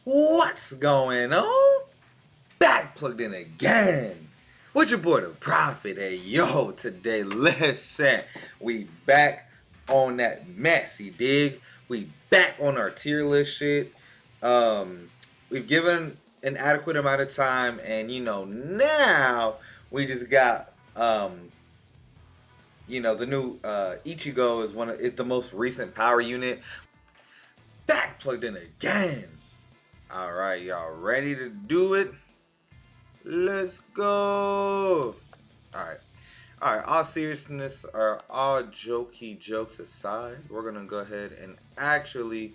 What's going on? Back plugged in again. With your boy the Prophet. Hey yo, today listen, we back on that messy dig. We back on our tier list shit. We've given an adequate amount of time, and now we just got the new Ichigo is the most recent power unit. Back plugged in again. Alright, y'all ready to do it? Let's go! Alright. Alright, all seriousness or all jokey jokes aside, we're gonna go ahead and actually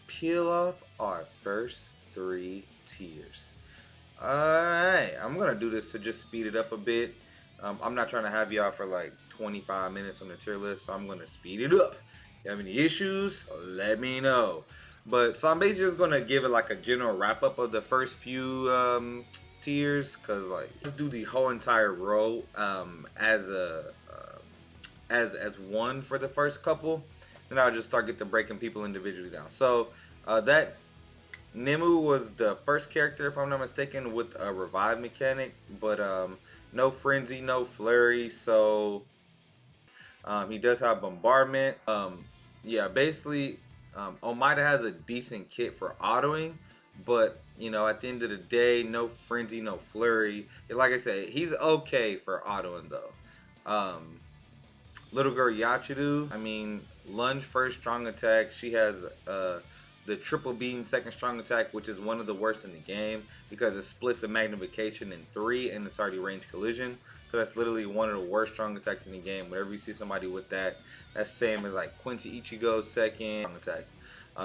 peel off our first 3 tiers. Alright, I'm gonna do this to just speed it up a bit. I'm not trying to have y'all for like 25 minutes on the tier list, so I'm gonna speed it up. If you have any issues, let me know. But so I'm basically just gonna give it like a general wrap up of the first few tiers, cause like let's do the whole entire row as one for the first couple. Then I'll just start breaking people individually down. So that Nemu was the first character, if I'm not mistaken, with a revive mechanic, but no frenzy, no flurry. So he does have bombardment. Yeah, basically. Omida has a decent kit for autoing, but at the end of the day, no frenzy, no flurry. Like I said, he's okay for autoing though. Little girl Yachiru, I mean, lunge first strong attack. She has the triple beam second strong attack, which is one of the worst in the game because it splits the magnification in 3 and it's already range collision. So that's literally one of the worst strong attacks in the game. Whenever you see somebody with that, that's same as like Quincy Ichigo's second strong attack.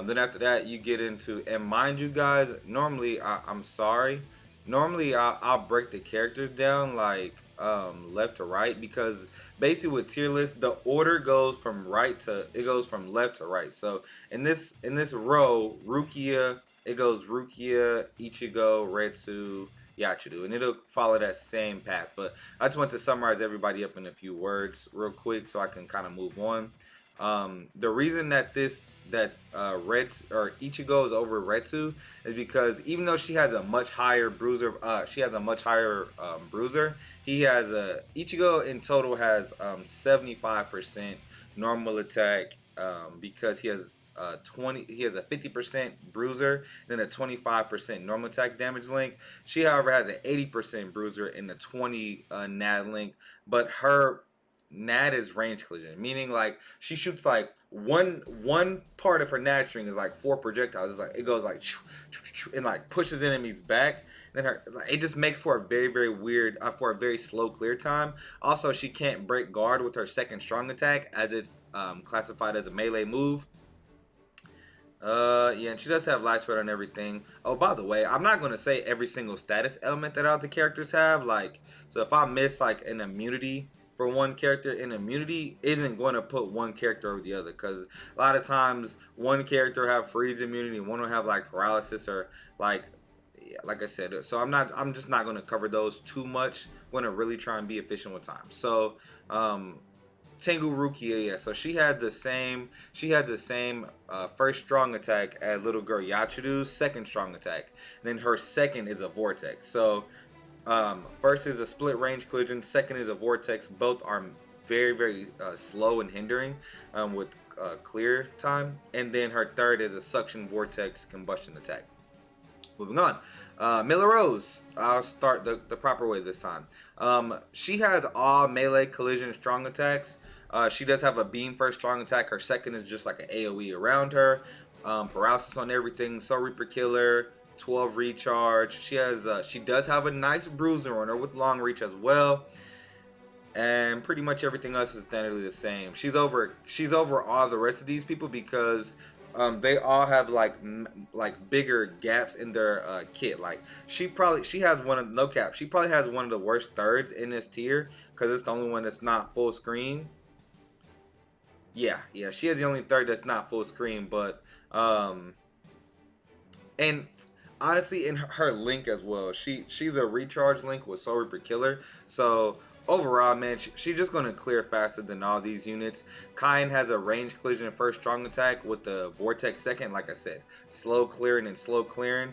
Then after that, you get into, and mind you guys, normally I'm sorry, normally I'll break the characters down like left to right, because basically with tier list the order goes from left to right. So in this row, Rukia, it goes Rukia, Ichigo, Retsu, Yachiru, and it'll follow that same path. But I just want to summarize everybody up in a few words real quick so I can kind of move on. The reason that Ichigo is over Retsu is because even though she has a much higher bruiser, he has Ichigo in total has 75% normal attack, because he has a 50% bruiser, then a 25% normal attack damage link. She, however, has an 80% bruiser and a 20 NAD link, but her NAD is range collision, meaning like she shoots like one part of her NAD string is like 4 projectiles. It's like it goes like and like pushes enemies back. Then it just makes for a very weird, for a very slow clear time. Also, she can't break guard with her second strong attack as it's classified as a melee move. Yeah, and she does have light spread on everything. Oh, by the way, I'm not gonna say every single status element that all the characters have. Like, so if I miss like an immunity for one character, an immunity isn't going to put one character over the other, because a lot of times one character have freeze immunity, one will have like paralysis or like I said. So I'm just not going to cover those too much. I'm going to really try and be efficient with time. So Tengu Rukia, yeah. So she had the same first strong attack as little girl Yachiru's second strong attack. Then her second is a vortex. So first is a split range collision, second is a vortex. Both are very slow and hindering with clear time. And then her third is a suction vortex combustion attack. Moving on. Miller Rose. I'll start the proper way this time. She has all melee collision strong attacks. She does have a beam first strong attack. Her second is just like an AoE around her. Paralysis on everything. Soul Reaper Killer. 12 recharge. She does have a nice bruiser on her with long reach as well, and pretty much everything else is standardly the same. She's over all the rest of these people because they all have like bigger gaps in their kit. Like she has she probably has one of the worst thirds in this tier because it's the only one that's not full screen. Yeah, she has the only third that's not full screen, but and honestly, in her link as well, she's a recharge link with Soul Reaper Killer. So overall, man, she's just going to clear faster than all these units. Kain has a range collision first strong attack with the Vortex second. Like I said, slow clearing and slow clearing.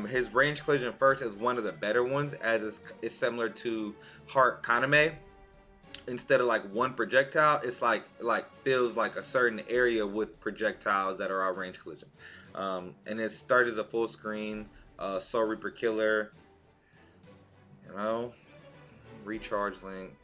His range collision first is one of the better ones, as it's similar to Heart Kaname. Instead of like one projectile, it's like fills like a certain area with projectiles that are all range collision. And his start is a full screen, Soul Reaper Killer, you know, recharge link,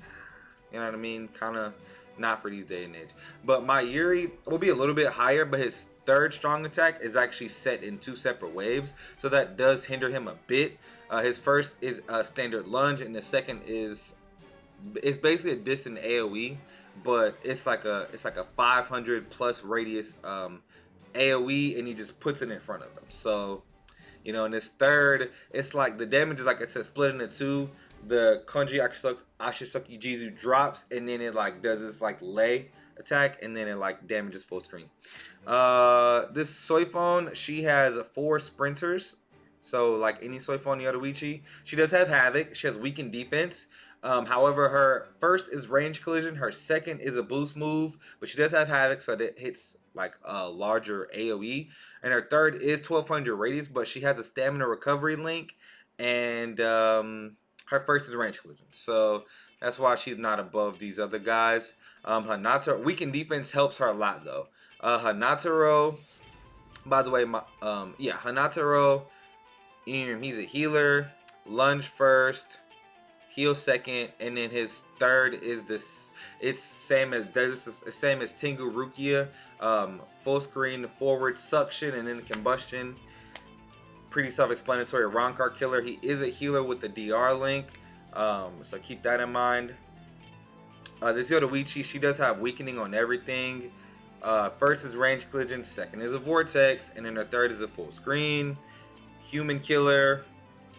you know what I mean? Kind of not for these day and age. But my Yuri will be a little bit higher, but his third strong attack is actually set in 2 separate waves, so that does hinder him a bit. His first is a standard lunge, and the second is basically a distant AoE, but it's like a 500 plus radius AoE, and he just puts it in front of him. So, you know, in his third, it's like the damage is, like I said, split into 2. The Konji Ashisoki Jizu drops, and then it like does this like lay attack, and then it like damages full screen. This Soifon, she has 4 sprinters, so like any Soifon Yoruichi. She does have Havoc. She has weakened defense. However, her first is range collision. Her second is a boost move, but she does have Havoc, so that hits like a larger AoE. And her third is 1200 radius, but she has a stamina recovery link, and her first is range collision. So that's why she's not above these other guys. Hanataro, weakened defense helps her a lot though. Hanataro, by the way, Hanataro, he's a healer. Lunge first, heal second, and then his third is this. It's same as Tengu Rukia. Full screen, forward suction, and then combustion. Pretty self-explanatory. Rancor killer. He is a healer with the DR link, so keep that in mind. This Yoruichi, she does have weakening on everything. First is range collision, second is a vortex, and then her third is a full screen. Human killer.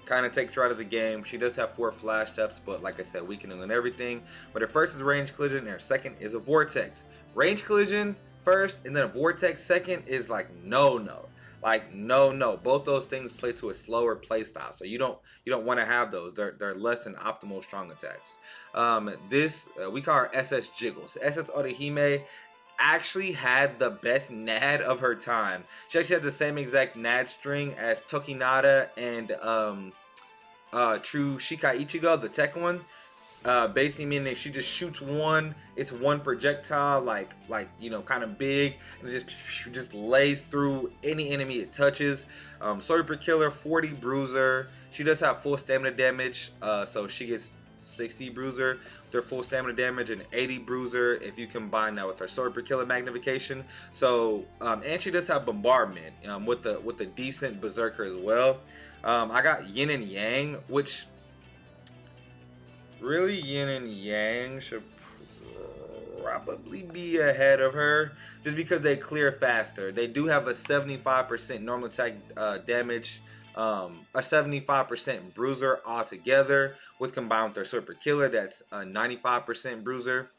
Kind of takes her out of the game. She does have 4 flash steps, but like I said, weakening on everything. But her first is range collision, and her second is a vortex. Range collision first, and then a vortex second is like no. Like no. Both those things play to a slower play style, so you don't want to have those. They're less than optimal strong attacks. We call her SS Jiggles. SS Orihime actually had the best NAD of her time. She actually had the same exact NAD string as Tokinada and True Shikai Ichigo, the tech one. Basically meaning she just shoots one. It's one projectile, like you know, kind of big, and it just lays through any enemy it touches. Super Killer, 40 bruiser. She does have full stamina damage, so she gets 60 bruiser, their full stamina damage, and 80 bruiser if you combine that with her Super Killer magnification. So and she does have bombardment with the decent berserker as well. I got Yin and Yang, which really Yin and Yang should probably be ahead of her just because they clear faster. They do have a 75% normal attack damage, a 75% bruiser altogether, with combined with their Super Killer, that's a 95% bruiser.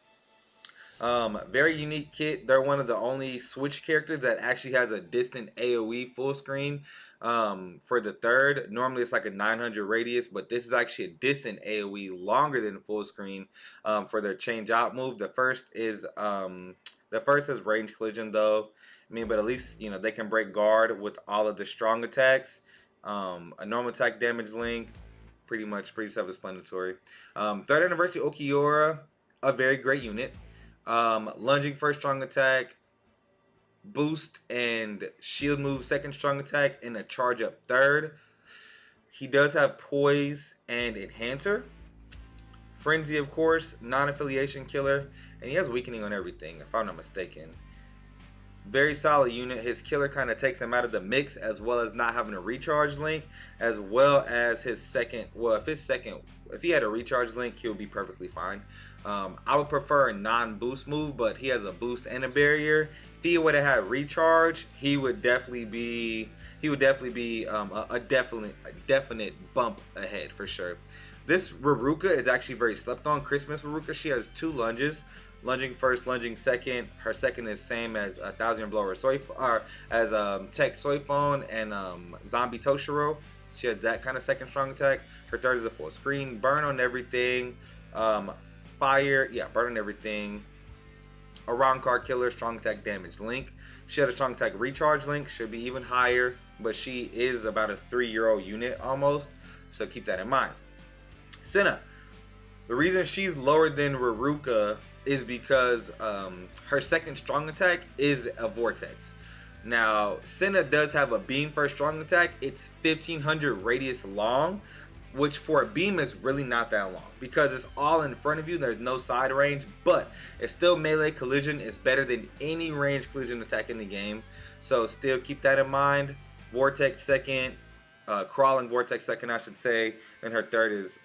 Very unique kit. They're one of the only Switch characters that actually has a distant AoE full screen. For the third, normally it's like a 900 radius, but this is actually a distant AoE longer than full screen for their change out move. The first is range collision though. I mean, but at least, you know, they can break guard with all of the strong attacks. A normal attack damage link, pretty self-explanatory. Third anniversary Okiura, a very great unit. Lunging first strong attack, boost and shield move second strong attack, and a charge up third. He does have poise and enhancer. Frenzy, of course, non-affiliation killer, and he has weakening on everything if I'm not mistaken. Very solid unit. His killer kind of takes him out of the mix, as well as not having a recharge link, as well as his second. Well, if he had a recharge link, he would be perfectly fine. I would prefer a non-boost move, but he has a boost and a barrier. If he would have had recharge, he would definitely be a definite bump ahead for sure. This Riruka is actually very slept on. Christmas Riruka. She has 2 lunges. Lunging first, lunging second. Her second is same as a Thousand Blower as Tech Soifon and Zombie Toshiro. She has that kind of second strong attack. Her third is a full screen, burn on everything. Um, fire, yeah, burning everything. A round card killer, strong attack damage link. She had a strong attack recharge link, should be even higher, but she is about a 3-year-old unit almost, so keep that in mind. Cinna, the reason she's lower than Riruka is because her second strong attack is a vortex. Now, Cinna does have a beam for a strong attack. It's 1500 radius long, which for a beam is really not that long because it's all in front of you. There's no side range, but it's still melee collision. It's better than any range collision attack in the game. So still keep that in mind. Vortex second, crawling vortex second, I should say. And her third is,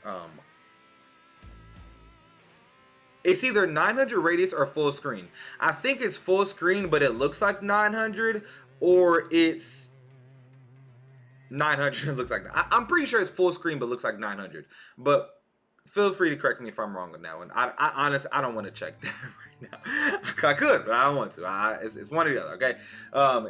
it's either 900 radius or full screen. I think it's full screen, but it looks like 900, or it's 900 looks like, I'm pretty sure it's full screen but looks like 900, but feel free to correct me if I'm wrong on that one. I honestly, I don't want to check that right now. I could, but I don't want to. It's one or the other, okay?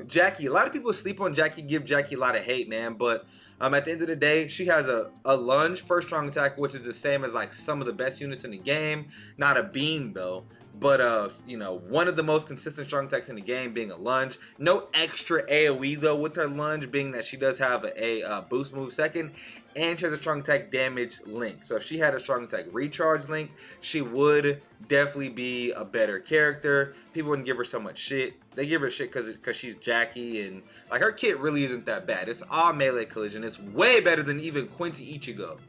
Jackie, a lot of people sleep on Jackie, give Jackie a lot of hate, man, but at the end of the day, she has a lunge first strong attack, which is the same as like some of the best units in the game. Not a beam though, but you know, one of the most consistent strong attacks in the game being a lunge. No extra AoE though with her lunge, being that she does have a boost move second, and she has a strong attack damage link. So if she had a strong attack recharge link, she would definitely be a better character. People wouldn't give her so much shit. They give her shit because she's Jackie, and like her kit really isn't that bad. It's all melee collision. It's way better than even Quincy Ichigo.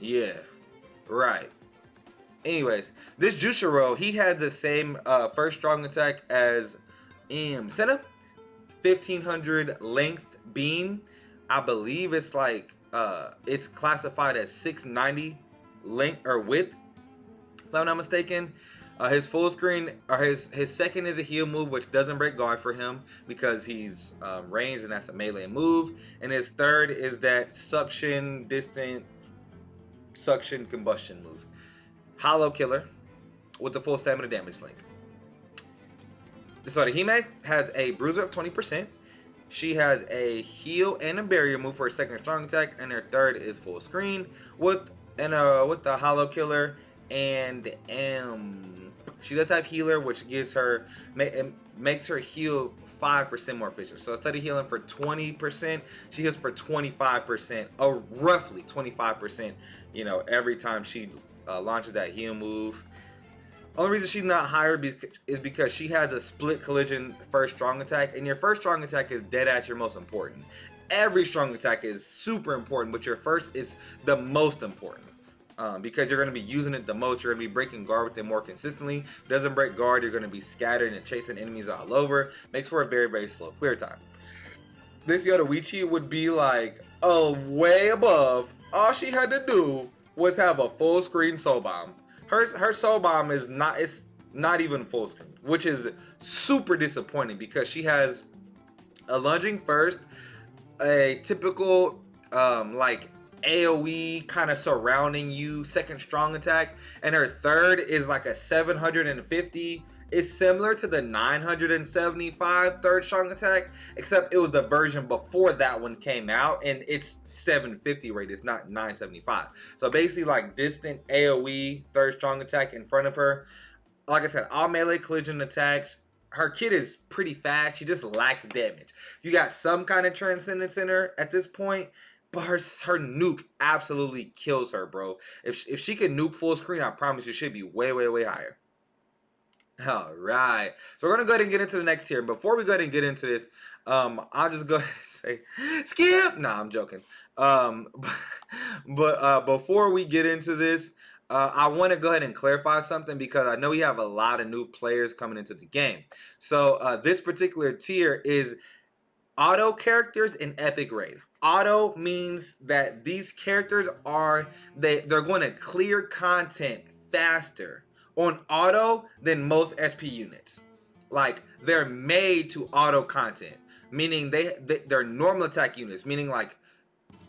Yeah, right. Anyways, this Jushiro, he had the same first strong attack as Cinna. 1500 length beam. I believe it's like it's classified as 690 length or width, if I'm not mistaken. His full screen, or his second is a heal move, which doesn't break guard for him because he's ranged and that's a melee move. And his third is that suction combustion move. Hollow killer with the full stamina damage link. So the Hime has a bruiser of 20%. She has a heal and a barrier move for her second strong attack, and her third is full screen with the hollow killer. And she does have healer, which gives her makes her heal 5% more efficient. So instead of healing for 20%, she heals for 25%, or roughly 25%. You know, every time she launches that heal move. Only reason she's not higher is because she has a split collision first strong attack, and your first strong attack is dead ass your most important. Every strong attack is super important, but your first is the most important. Because you're going to be using it the most. You're going to be breaking guard with it more consistently. If it doesn't break guard, you're going to be scattered and chasing enemies all over. Makes for a very, very slow clear time. This Yoruichi would be like way above. All she had to do was have a full screen soul bomb. Her soul bomb is not even full screen, which is super disappointing because she has a lunging first, a typical like AoE kind of surrounding you second strong attack, and her third is like a 750. It's similar to the 975 third strong attack, except it was the version before that one came out, and it's 750 radius, not 975. So basically like distant AoE third strong attack in front of her. Like I said, all melee collision attacks. Her kit is pretty fast. She just lacks damage. You got some kind of transcendence in her at this point, but her nuke absolutely kills her, bro. If she could nuke full screen, I promise you she'd be way, way, way higher. All right, so we're gonna go ahead and get into the next tier. Before we go ahead and get into this, I'll just go ahead and say skip. Nah, I'm joking. But before we get into this, I want to go ahead and clarify something because I know we have a lot of new players coming into the game. So this particular tier is auto characters in epic raid. Auto means that these characters they're going to clear content faster on auto than most SP units. Like they're made to auto content, meaning they're normal attack units, meaning like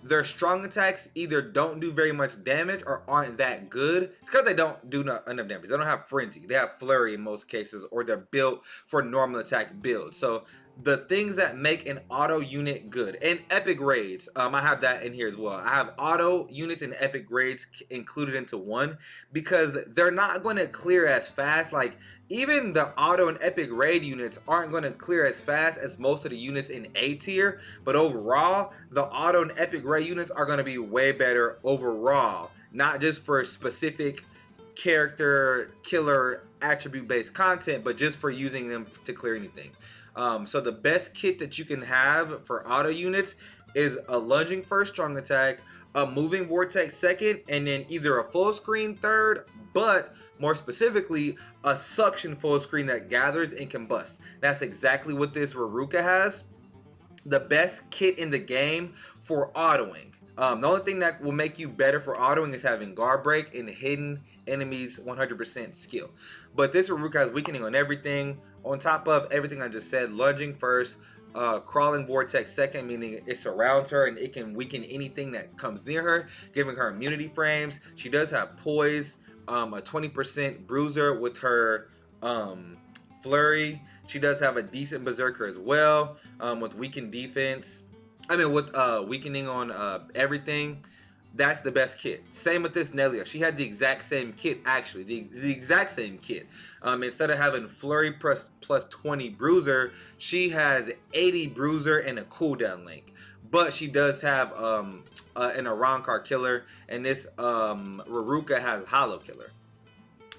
their strong attacks either don't do very much damage or aren't that good. It's because they don't do enough damage. They don't have frenzy. They have flurry in most cases, or they're built for normal attack builds. So the things that make an auto unit good and epic raids. I have that in here as well. I have auto units and epic raids included into one because they're not going to clear as fast. Like even the auto and epic raid units aren't going to clear as fast as most of the units in A tier, but overall the auto and epic raid units are going to be way better overall, not just for specific character killer attribute based content, but just for using them to clear anything. So the best kit that you can have for auto units is a lunging first strong attack, a moving vortex second, and then either a full screen third, but more specifically, a suction full screen that gathers and combust. That's exactly what this Riruka has. The best kit in the game for autoing. The only thing that will make you better for autoing is having guard break and hidden enemies 100% skill. But this Riruka has weakening on everything. On top of everything I just said, lunging first, crawling vortex second, meaning it surrounds her and it can weaken anything that comes near her, giving her immunity frames. She does have poise, a 20% bruiser with her flurry. She does have a decent berserker as well, with weakened defense. With weakening on everything. That's the best kit. Same with this Nelia. She had the exact same kit, actually. The exact same kit. Instead of having Flurry plus 20 Bruiser, she has 80 Bruiser and a cooldown link. But she does have an Arankar killer, and this Riruka has Hollow killer.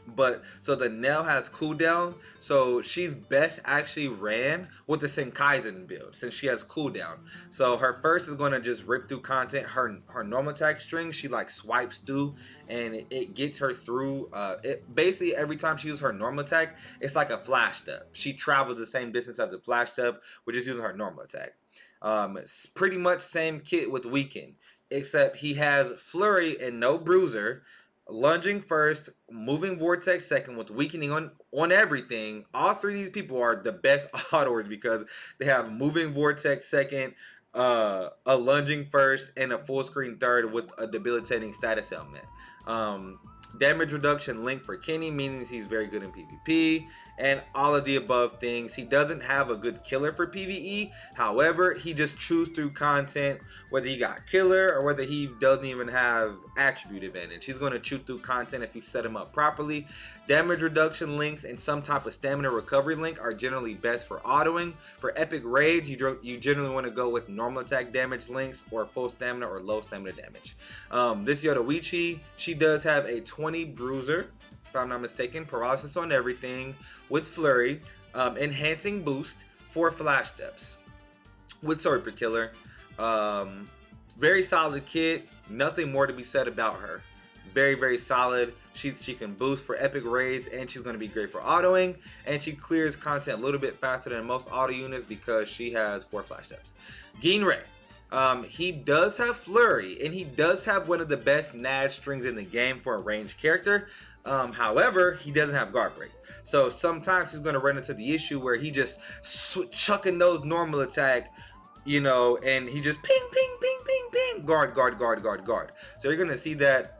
But so the Nell has cooldown, so she's best actually ran with the Senkaizen build since she has cooldown. So her first is going to just rip through content. Her normal attack string, she like swipes through and it gets her through. It basically every time she uses her normal attack, it's like a flash step. She travels the same distance as the flash step, which is using her normal attack. It's pretty much same kit with weaken, except he has flurry and no bruiser. Lunging first, moving vortex second with weakening on everything. All three of these people are the best autoers because they have moving vortex second, a lunging first, and a full screen third with a debilitating status element. Damage reduction link for Kenny, meaning he's very good in PvP, and all of the above things. He doesn't have a good killer for PvE. However, he just chews through content, whether he got killer or whether he doesn't even have attribute advantage. He's going to chew through content if you set him up properly. Damage reduction links and some type of stamina recovery link are generally best for autoing. For epic raids, you generally want to go with normal attack damage links or full stamina or low stamina damage. This Yodoichi, she does have a 20 bruiser, if I'm not mistaken, paralysis on everything with flurry, enhancing boost, 4 flash steps with sword per killer. Very solid kit, nothing more to be said about her. Very, very solid. She can boost for epic raids, and she's going to be great for autoing, and she clears content a little bit faster than most auto units because she has 4 flash steps. Ginrei. He does have flurry, and he does have one of the best Nad strings in the game for a ranged character. However, he doesn't have guard break. So sometimes he's going to run into the issue where he just chucking those normal attack, and he just ping, ping, ping, ping, ping, guard. So you're going to see that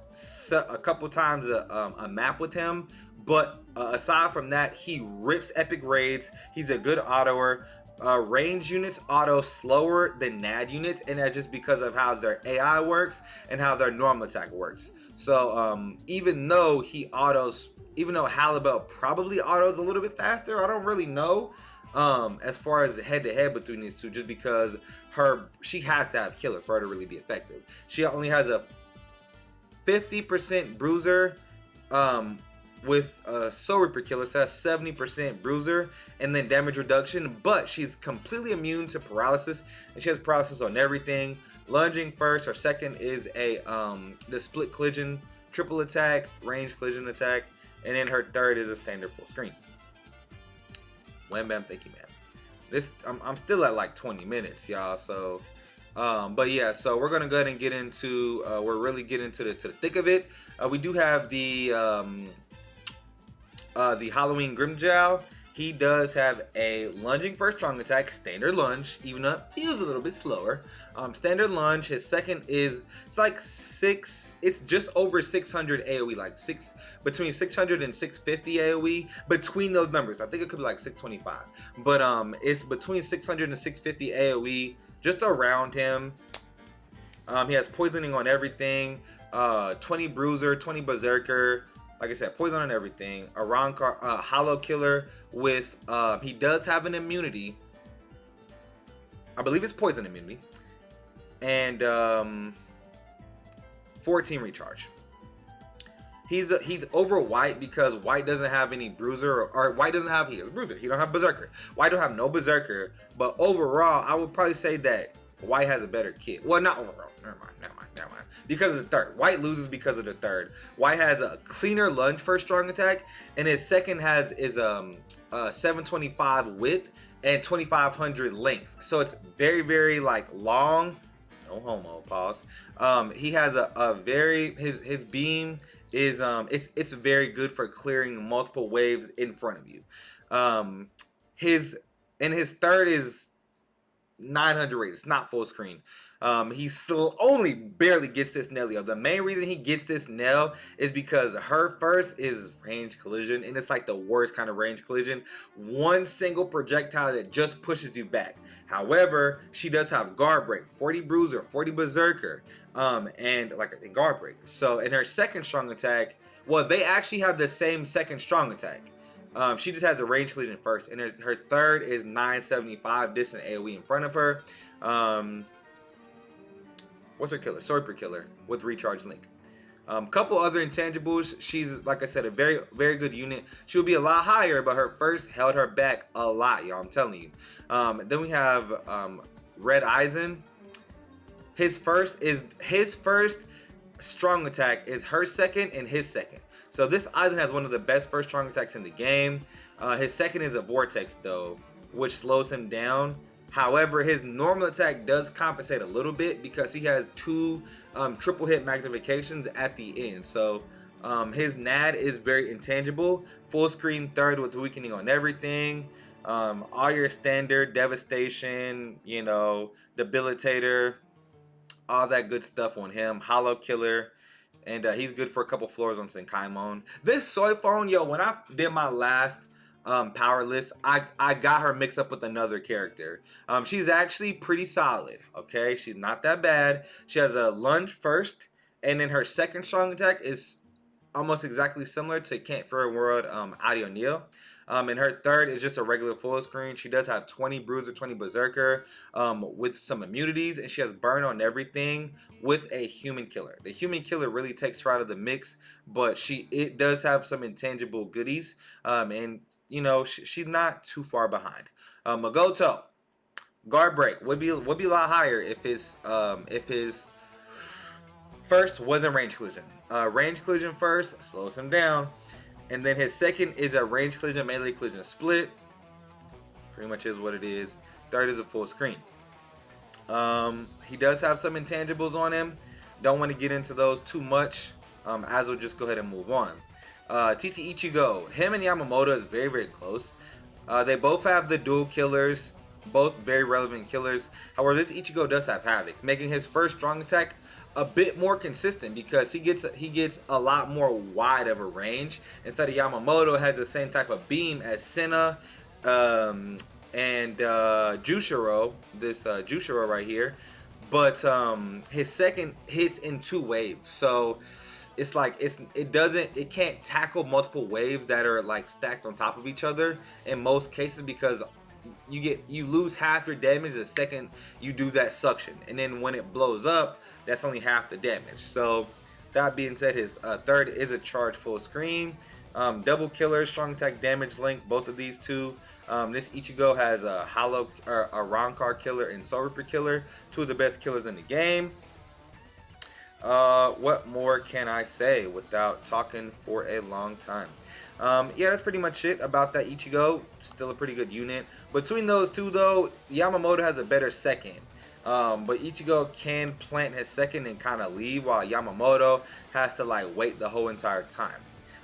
a couple times a map with him. But aside from that, he rips epic raids. He's a good autoer. Range units auto slower than NAD units, and that's just because of how their AI works and how their normal attack works. So even though Halibut probably autos a little bit faster, I don't really know as far as the head-to-head between these two, just because she has to have killer for her to really be effective. She only has a 50% bruiser with sword per killer, so that's 70% bruiser and then damage reduction, but she's completely immune to paralysis, and she has paralysis on everything. Lunging first, her second is the split collision triple attack, range collision attack, and then her third is a standard full screen. Wham bam, thank you, man. I'm still at like 20 minutes, y'all. So but yeah, so we're gonna go ahead and get into we're really getting to the thick of it. We do have the Halloween Grimmjow, He does have a lunging first strong attack, standard lunge, even though it feels a little bit slower. Standard lunge. His second is, it's like it's just over 600 AoE, like between 600 and 650 AoE, between those numbers. I think it could be like 625, but it's between 600 and 650 AoE, just around him. He has poisoning on everything, 20 bruiser, 20 berserker. Like I said, poison on everything. A hollow killer with, he does have an immunity. I believe it's poison immunity. And 14 recharge. He's over White because White doesn't have any bruiser, or White doesn't have, he has bruiser. He don't have berserker. White don't have no berserker. But overall, I would probably say that White has a better kit. Well, not overall. Never mind. Because of the third. White loses because of the third. White has a cleaner lunge first strong attack, and his second is 725 width and 2500 length. So it's very, very like long. No homo, pause. He has a very, his beam is it's very good for clearing multiple waves in front of you. His third is 900 rate. It's not full screen. He still only barely gets this nail. The main reason he gets this nail is because her first is range collision, and it's like the worst kind of range collision. One single projectile that just pushes you back. However, she does have guard break, 40 bruiser, 40 berserker, and like I think guard break. So in her second strong attack, well, they actually have the same second strong attack. She just has the range collision first, and her third is 975 distant AoE in front of her. What's her killer? Sword killer with recharge link. Couple other intangibles. She's, like I said, a very, very good unit. She would be a lot higher, but her first held her back a lot, y'all. I'm telling you. Then we have Red Aizen. His first strong attack is her second and his second. So this Aizen has one of the best first strong attacks in the game. His second is a vortex though, which slows him down. However, his normal attack does compensate a little bit because he has two triple hit magnifications at the end. So his NAD is very intangible. Full screen third with weakening on everything. All your standard devastation, you know, debilitator, all that good stuff on him. Hollow killer. And he's good for a couple floors on Senkaimon. This soy phone, yo, when I did my last power list, I got her mixed up with another character. She's actually pretty solid, okay? She's not that bad. She has a lunge first, and then her second strong attack is almost exactly similar to Can't for a World Audio Neo. And her third is just a regular full screen. She does have 20 bruiser, 20 berserker with some immunities, and she has burn on everything with a human killer. The human killer really takes her out of the mix, but it does have some intangible goodies, and you know she's not too far behind. Mikoto, guard break would be a lot higher if his first wasn't range collision. Range collision first slows him down. And then his second is a range collision, melee collision split. Pretty much is what it is. Third is a full screen. He does have some intangibles on him. Don't want to get into those too much. As we'll just go ahead and move on. TT Ichigo. Him and Yamamoto is very, very close. They both have the dual killers. Both very relevant killers. However, this Ichigo does have Havoc, making his first strong attack a bit more consistent because he gets a lot more wide of a range. Instead of Yamamoto has the same type of beam as Cinna and Jushiro, this Jushiro right here, but his second hits in 2 waves, so it's like it can't tackle multiple waves that are like stacked on top of each other in most cases because you lose half your damage the second you do that suction, and then when it blows up, that's only half the damage. So that being said, his third is a charge full screen. Double killer, strong attack, damage link, both of these two. This Ichigo has a hollow or a Rankar killer and Soul Reaper killer, 2 of the best killers in the game. What more can I say without talking for a long time? Yeah, that's pretty much it about that Ichigo. Still a pretty good unit. Between those two though, Yamamoto has a better second. But Ichigo can plant his second and kind of leave, while Yamamoto has to like wait the whole entire time.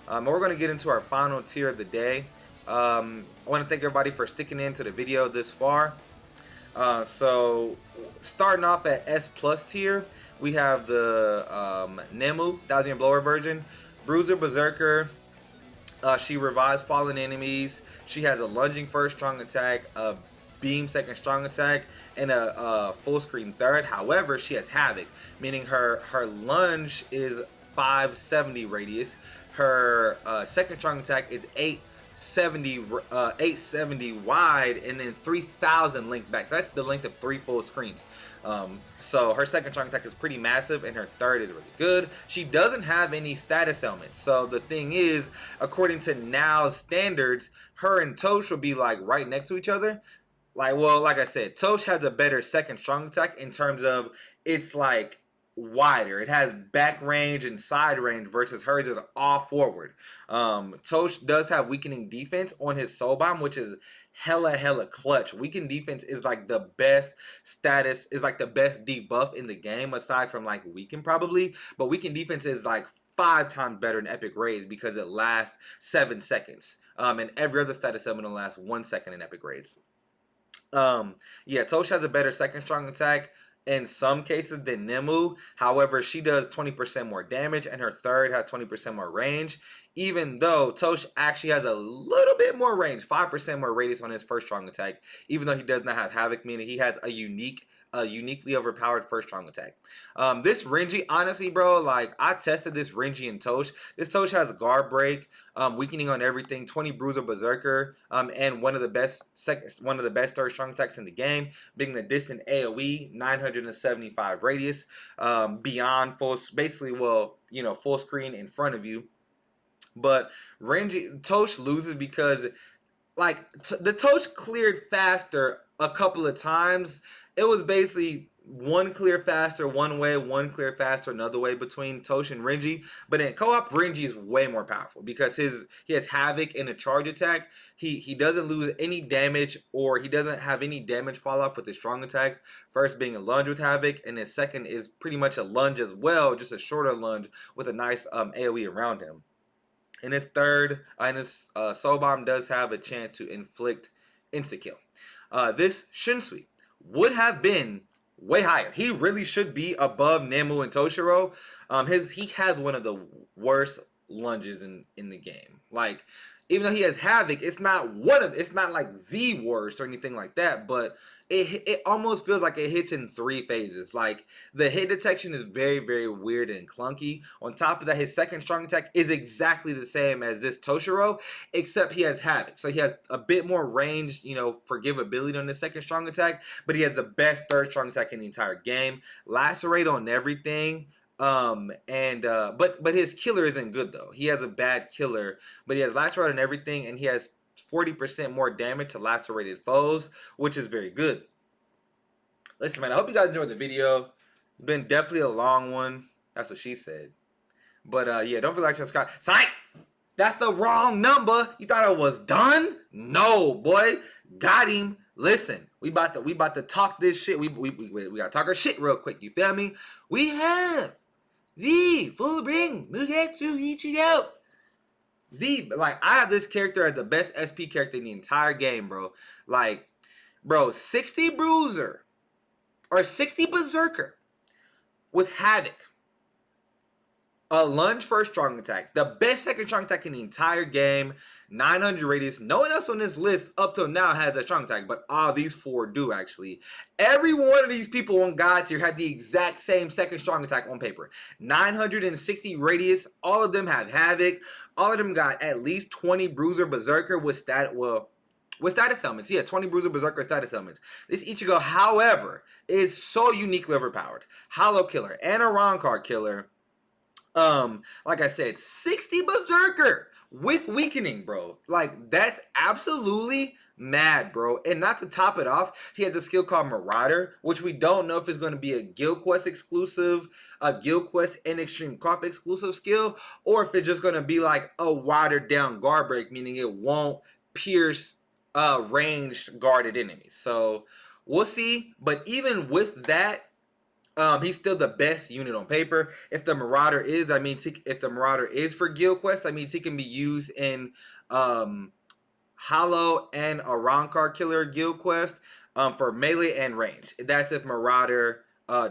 We're going to get into our final tier of the day. I want to thank everybody for sticking into the video this far. So starting off at S plus tier, we have the Nemu, 1000 blower version, Bruiser Berserker. She revives fallen enemies. She has a lunging first strong attack, a beam second strong attack, and a full screen third. However, she has havoc, meaning her lunge is 570 radius. Her second strong attack is 870 wide, and then 3000 length back. So that's the length of 3 full screens. So her second strong attack is pretty massive, and her third is really good. She doesn't have any status elements. So the thing is, according to Now's standards, her and Tosh will be like right next to each other. Like I said, Tosh has a better second strong attack in terms of it's like wider. It has back range and side range versus hers is all forward. Tosh does have weakening defense on his soul bomb, which is hella clutch. Weakened defense is like the best status, is like the best debuff in the game aside from like weaken probably, but weakened defense is like 5 times better than Epic Raids because it lasts 7 seconds. And every other status element lasts 1 second in Epic Raids. Yeah, Tosh has a better second strong attack in some cases than Nemu. However, she does 20% more damage, and her third has 20% more range. Even though Tosh actually has a little bit more range, 5% more radius on his first strong attack, even though he does not have havoc, meaning he has a uniquely overpowered first strong attack. This Renji, honestly, bro, like I tested this Renji and Tosh. This Tosh has guard break, weakening on everything, 20 Bruiser Berserker, and one of the best third strong attacks in the game, being the distant AoE, 975 radius, beyond full, basically, well, you know, full screen in front of you. But Tosh loses because like the Tosh cleared faster a couple of times. It was basically one clear faster one way, one clear faster another way between Tosh and Renji. But in co-op, Renji is way more powerful because he has havoc in a charge attack. He doesn't lose any damage, or he doesn't have any damage fall off with his strong attacks. First being a lunge with havoc, and his second is pretty much a lunge as well, just a shorter lunge with a nice AoE around him. And his third, Soul Bomb does have a chance to inflict insta-kill. This Shunsui would have been way higher. He really should be above Nemu and Toshiro. He has one of the worst lunges in the game. Like, even though he has havoc, it's not like the worst or anything like that, but it almost feels like it hits in 3 phases. Like, the hit detection is very weird and clunky. On top of that, his second strong attack is exactly the same as this Toshiro, except he has havoc. So he has a bit more range, you know, forgivability on his second strong attack, but he has the best third strong attack in the entire game. Lacerate on everything. But his killer isn't good though. He has a bad killer, but he has lacerate on everything, and he has 40% more damage to lacerated foes, which is very good. Listen, man, I hope you guys enjoyed the video. It's been definitely a long one. That's what she said. But yeah, don't forget to subscribe. Psych! That's the wrong number. You thought I was done? No, boy. Got him. Listen, we about to talk this shit. We gotta talk our shit real quick. You feel me? We have the full bring Mugetsu Ichigo. I have this character as the best SP character in the entire game, bro. Like, bro, 60 Bruiser or 60 Berserker with Havoc, a lunge first strong attack, the best second strong attack in the entire game, 900 radius. No one else on this list up till now has a strong attack, but all these 4 do actually. Every one of these people on God tier have the exact same second strong attack on paper. 960 radius. All of them have havoc. All of them got at least 20 Bruiser Berserker with status elements. Yeah, 20 Bruiser Berserker status elements. This Ichigo, however, is so uniquely overpowered. Hollow killer and a Ronkar killer. Like I said, 60 Berserker with weakening, bro. Like, that's absolutely mad, bro. And not to top it off, he had the skill called Marauder, which we don't know if it's going to be a Guild Quest exclusive, a Guild Quest and Extreme Comp exclusive skill, or if it's just going to be like a watered down guard break, meaning it won't pierce ranged guarded enemies. So we'll see. But even with that, he's still the best unit on paper. If the Marauder is for Guild Quest, that means he can be used in Hollow and a Rancor Killer guild quest for melee and range. That's if Marauder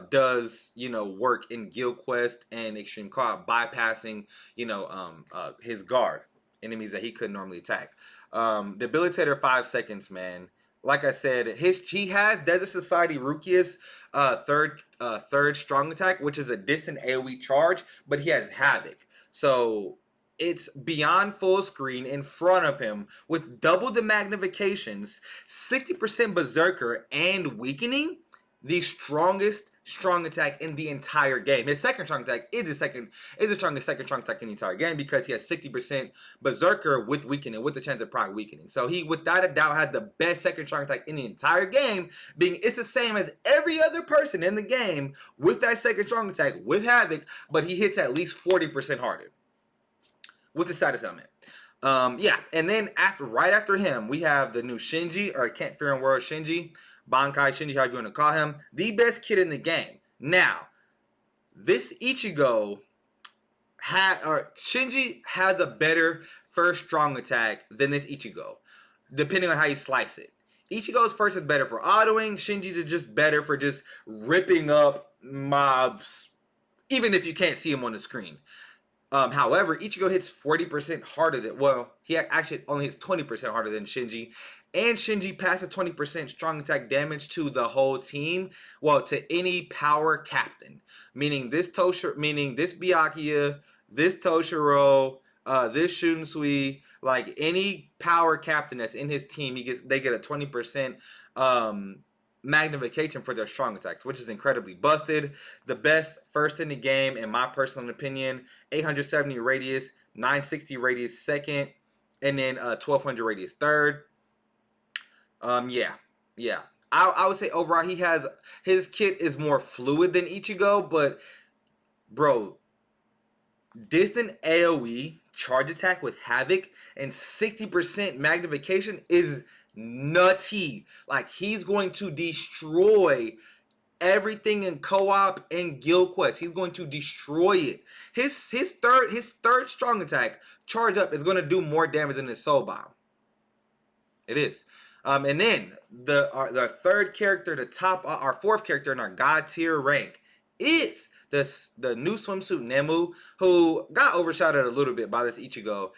does, you know, work in guild quest and extreme co-op, bypassing, you know, his guard, enemies that he couldn't normally attack. Debilitator 5 seconds, man. Like I said, he has Desert Society Rukia's third strong attack, which is a distant AoE charge, but he has Havoc. So it's beyond full screen in front of him with double the magnifications, 60% Berserker, and weakening. The strongest strong attack in the entire game. His second strong attack is the strongest second strong attack in the entire game because he has 60% Berserker with weakening, with the chance of proc weakening. So he, without a doubt, had the best second strong attack in the entire game, being it's the same as every other person in the game with that second strong attack with Havoc, but he hits at least 40% harder with the status element. Yeah, and then right after him, we have the new Shinji, or Can't Fear in World Shinji, Bankai Shinji, however you want to call him, the best kid in the game. Now, this Ichigo Shinji has a better first strong attack than this Ichigo, depending on how you slice it. Ichigo's first is better for autoing, Shinji's is just better for just ripping up mobs, even if you can't see him on the screen. However, Ichigo hits 40% harder than, well, he actually only hits 20% harder than Shinji. And Shinji passes 20% strong attack damage to the whole team. Well, to any power captain. Meaning this Byakuya, this Toshiro, this Shunsui, like any power captain that's in his team, they get a 20% magnification for their strong attacks, which is incredibly busted. The best first in the game, in my personal opinion, 870 radius, 960 radius second, and then 1200 radius third. Yeah. I would say overall his kit is more fluid than Ichigo, but bro, distant AoE charge attack with Havoc and 60% magnification is nutty. Like, he's going to destroy everything in co-op and guild quest. He's going to destroy it. His third strong attack charge up is going to do more damage than his soul bomb. It is. And then the third character, our fourth character in our god tier rank is the new swimsuit Nemu, who got overshadowed a little bit by this Ichigo.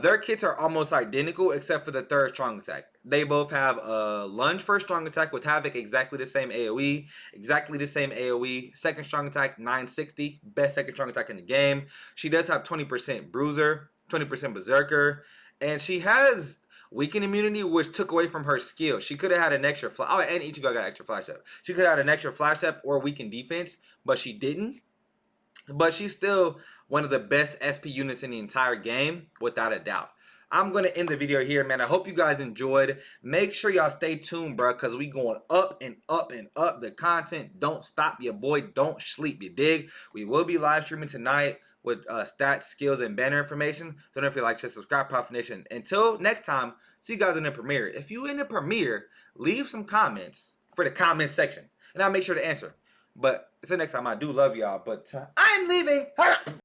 Their kits are almost identical except for the third strong attack. They both have a lunge first strong attack with Havoc, exactly the same AoE, second strong attack 960, best second strong attack in the game. She does have 20% bruiser, 20% berserker, and she has weaken immunity, which took away from her skill. She could have had an extra flash. Oh, and Ichigo got extra flash step. She could have had an extra flash step or weaken defense, but she didn't. But she's still one of the best SP units in the entire game, without a doubt. I'm going to end the video here, man. I hope you guys enjoyed. Make sure y'all stay tuned, bro, because we going up and up and up. The content don't stop, your boy. Don't sleep, you dig? We will be live streaming tonight with stats, skills, and banner information. So don't forget to like, share, subscribe, Prophet Nation. Until next time, see you guys in the premiere. If you in the premiere, leave some comments for the comment section, and I'll make sure to answer. But until next time, I do love y'all, but I'm leaving.